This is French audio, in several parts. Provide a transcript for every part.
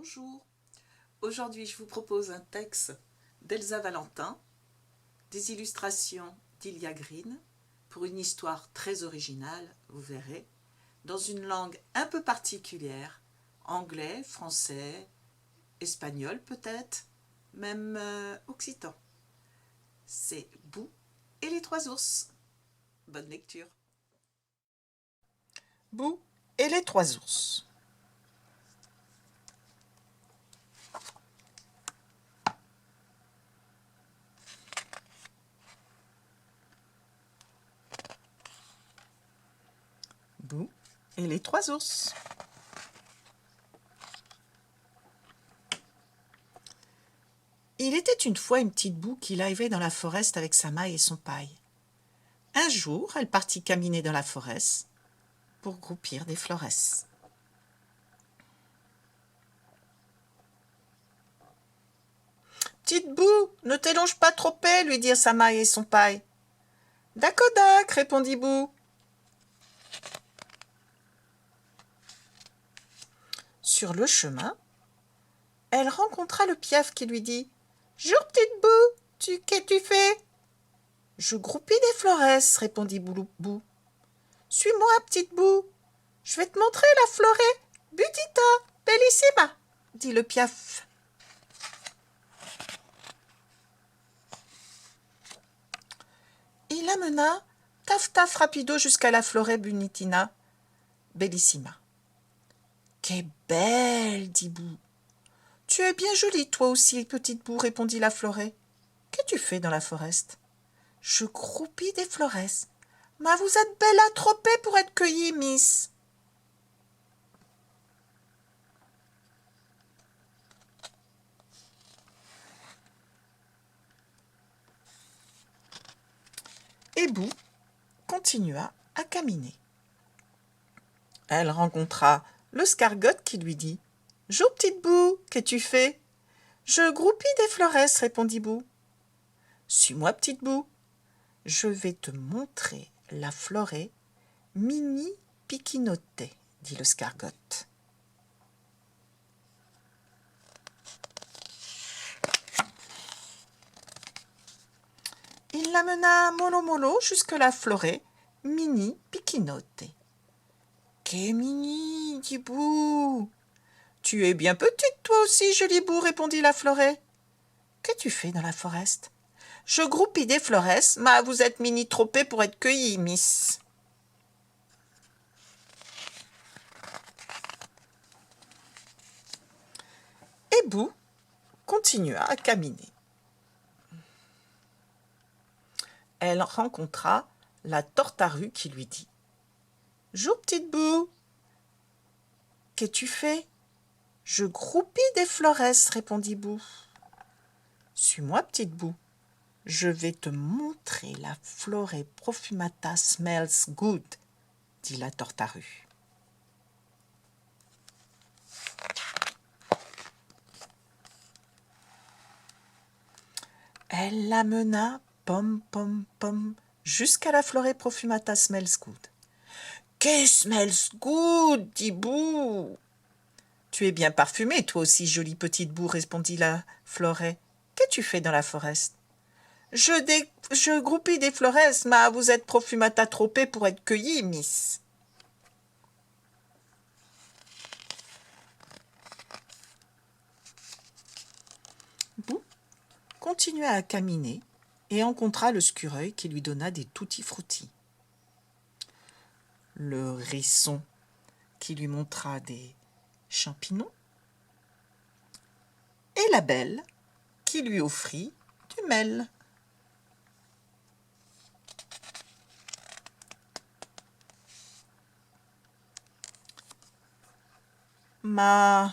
Bonjour, aujourd'hui je vous propose un texte d'Elsa Valentin, des illustrations d'Ilia Green, pour une histoire très originale, vous verrez, dans une langue un peu particulière, anglais, français, espagnol peut-être, même occitan. C'est Boo et les trois ours. Bonne lecture. Boo et les trois ours. Boo et les trois ours. Il était une fois une petite Boo qui arrivait dans la forêt avec sa maille et son paille. Un jour, elle partit caminer dans la forêt pour groupir des floresses. Petite Boo, ne t'élonge pas trop paix, lui dirent sa maille et son paille. Dacodac, répondit Boo. Sur le chemin, elle rencontra le piaf qui lui dit « Jour, petite Boo, qu'as-tu fait ?»« Je groupis des floresses, répondit Boo. « Suis-moi, petite Boo, je vais te montrer la forêt Budita, bellissima, dit le piaf. Il l'amena taf taf rapido jusqu'à la forêt bunitina, bellissima. Qu'est belle, dit Boo. Tu es bien jolie, toi aussi, petite Boo, répondit la forêt. Qu'as-tu fait dans la forêt? Je groupis des floresses. Mais vous êtes belle à tropper pour être cueillie, miss. Et Boo continua à caminer. Elle rencontra le scargotte qui lui dit « Jo, petite Boo, qu'as-tu fait ?»« Je groupis des floresses, répondit Boo. « Suis-moi, petite Boo, je vais te montrer la forêt mini piquinote, dit le scargotte. Il l'amena mollo mollo jusque la forêt mini piquinote. Qu'est mini, dit Boo. Tu es bien petite, toi aussi, jolie Boo, répondit la forêt. Qu'as-tu fait dans la forêt? Je groupis des floresses, mais vous êtes mini tropée pour être cueillie, miss. Et Boo continua à caminer. Elle rencontra la tortarue qui lui dit « Jour, petite Boo, qu'as-tu fait ?»« Je groupis des floresses, répondit Boo. « Suis-moi, petite Boo, je vais te montrer la forêt profumata smells good, dit la tortarue. Elle l'amena, pom, pom, pom, jusqu'à la forêt profumata smells good. « Qu'est smells good, dit Boo. Tu es bien parfumée, toi aussi, jolie petite Boo, répondit la forêt. Qu'as-tu fait dans la forêt? Je groupis des floresses, mais vous êtes profumata tropée pour être cueillie, miss. Boo continua à caminer et rencontra le scureuil qui lui donna des tutti-frutti. Le hérisson qui lui montra des champignons et la belle qui lui offrit du miel. Mais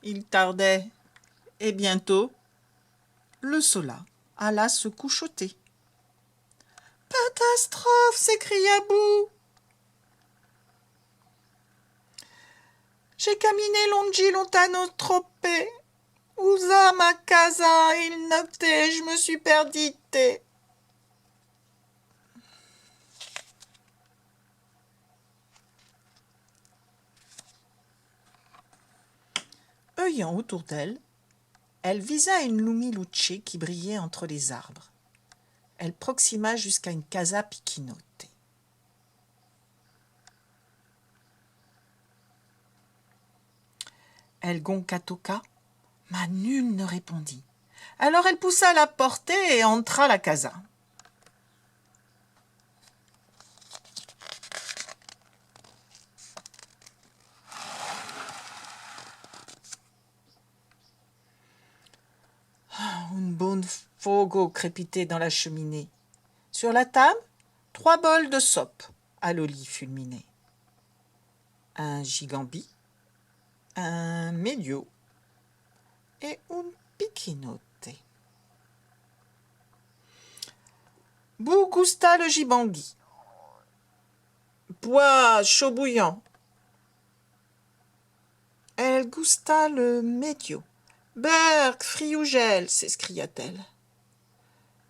il tardait, et bientôt le sola alla se couchoter. « Catastrophe !» s'écria Boo. « J'ai caminé lontano troppé. Usa ma casa, il notait, je me suis perdite. » Œillant autour d'elle, elle visa une lumiluce qui brillait entre les arbres. Elle proxima jusqu'à une casa piquinote. Elle gonca-toca, mais nul ne répondit. Alors elle poussa la portée et entra la casa. Un bon fogo crépitait dans la cheminée. Sur la table, 3 bols de soupe à l'olive fulminée. Un gigambi, un medio et un piquinote. Bou gusta le gibangi. Bois chaud bouillant. Elle gusta le medio. Berg, friugel, s'escria-t-elle.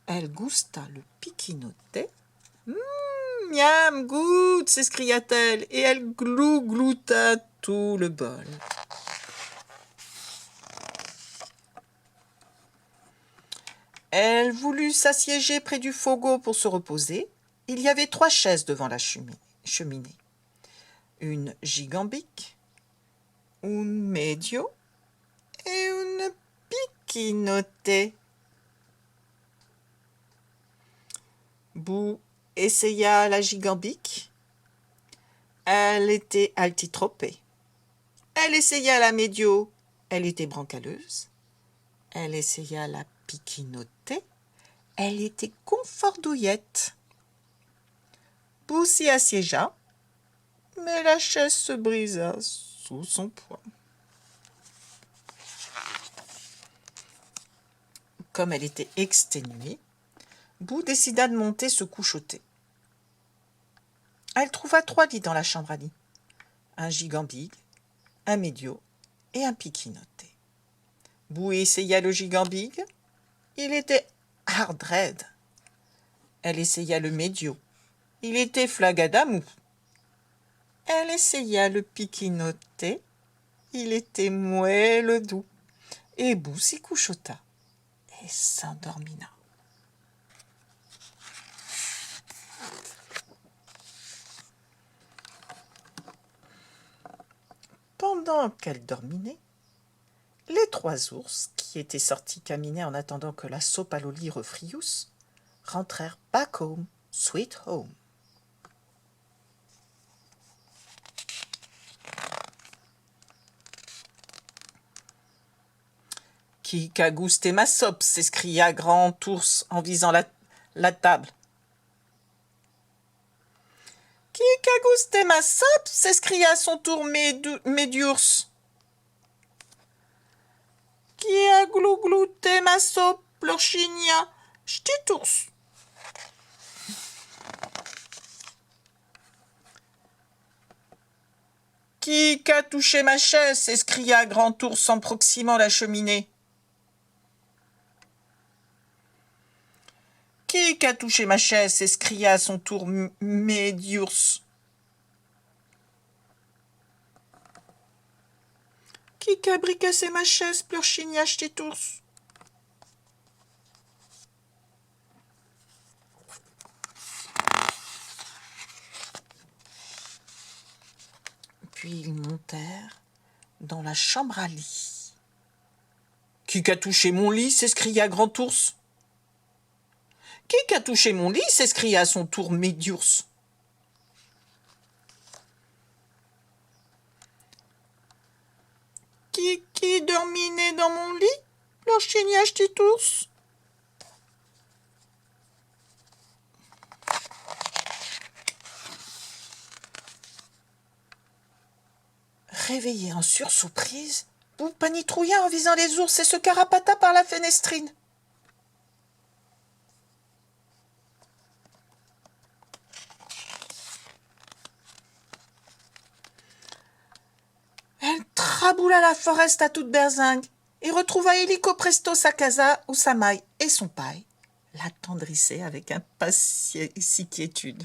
Elle gusta le piquinote. Miam, goûte, s'escria-t-elle, et elle glouta tout le bol. Elle voulut s'assiéger près du fogo pour se reposer. Il y avait 3 chaises devant la cheminée. Une gigambique, une medio et une piquinote. Bou essaya la gigambique. Elle était altitropée. Elle essaya la médio. Elle était brancaleuse. Elle essaya la piquinote. Elle était confordouillette. Bou s'y assiégea, mais la chaise se brisa sous son poids. Comme elle était exténuée, Bou décida de monter se couchoter. Elle trouva 3 lits dans la chambre à lit. Un gigambique, un médio et un piquinote. Bou essaya le gigambique. Il était hard raide. Elle essaya le médio. Il était flagadamou. Elle essaya le piquinote. Il était moelle doux. Et Bou s'y couchota et s'endormina. Pendant qu'elle dorminait, les 3 ours, qui étaient sortis caminer en attendant que la soupe à l'olive refriousse, rentrèrent back home, sweet home. Qui qu'a gousté ma soupe, s'escria Grand Ours en visant la table. Qui qu'a gousté ma soupe, s'escria à son tour Médiours. Qui a glouté ma soupe, pleurchigna Ch'titours. Qui qu'a touché ma chaise, s'escria Grand Ours en proximant la cheminée. Qui qu'a touché ma chaise, s'escria à son tour Médiours. Qui qu'a bricassé ma chaise, pleurchigna Ch'titours. Puis ils montèrent dans la chambre à lit. Qui qu'a touché mon lit, s'escria Grand Ours. Qui qu'a touché mon lit, s'escria à son tour Médiours. Qui dorminait dans mon lit, pleurchigna Ch'titours. Réveillée en surprise, Bou panitrouilla en visant les ours et se carapata par la fenestrine. Elle traboula la forest à toute berzingue et retrouva illico presto sa casa où sa maille et son paille l'attendrissaient avec impassiétude.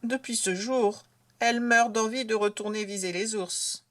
Depuis ce jour, elle meurt d'envie de retourner viser les ours.